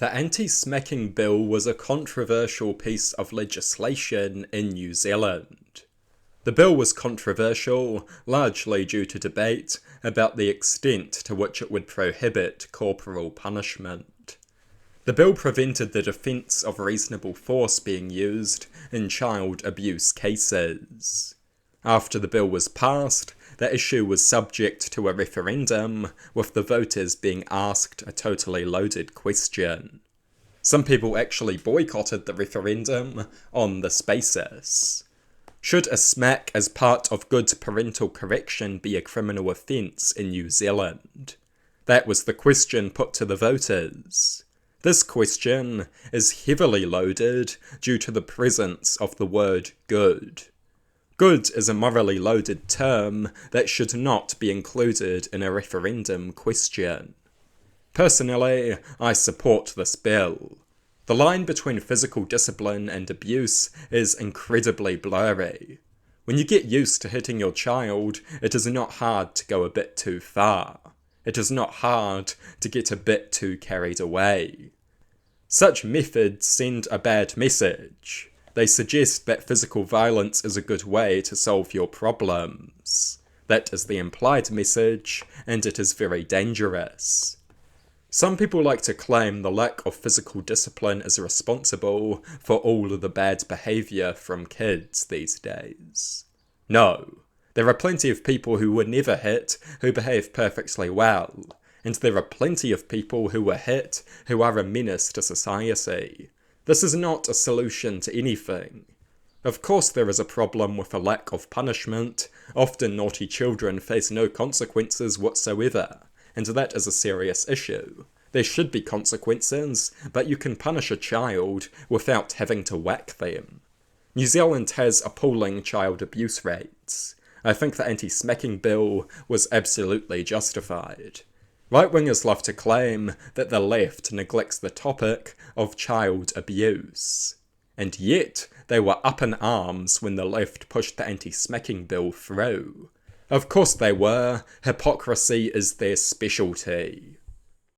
The anti-smacking bill was a controversial piece of legislation in New Zealand. The bill was controversial largely due to debate about the extent to which it would prohibit corporal punishment. The bill prevented the defence of reasonable force being used in child abuse cases. After the bill was passed, the issue was subject to a referendum, with the voters being asked a totally loaded question. Some people actually boycotted the referendum on this basis. Should a smack as part of good parental correction be a criminal offence in New Zealand? That was the question put to the voters. This question is heavily loaded due to the presence of the word good. Good is a morally loaded term that should not be included in a referendum question. Personally, I support this bill. The line between physical discipline and abuse is incredibly blurry. When you get used to hitting your child, it is not hard to go a bit too far. It is not hard to get a bit too carried away. Such methods send a bad message. They suggest that physical violence is a good way to solve your problems. That is the implied message, and it is very dangerous. Some people like to claim the lack of physical discipline is responsible for all of the bad behaviour from kids these days. No, there are plenty of people who were never hit who behave perfectly well, and there are plenty of people who were hit who are a menace to society. This is not a solution to anything. Of course there is a problem with a lack of punishment. Often naughty children face no consequences whatsoever, and that is a serious issue. There should be consequences, but you can punish a child without having to whack them. New Zealand has appalling child abuse rates. I think the anti-smacking bill was absolutely justified. Right-wingers love to claim that the left neglects the topic of child abuse. And yet, they were up in arms when the left pushed the anti-smacking bill through. Of course they were. Hypocrisy is their specialty.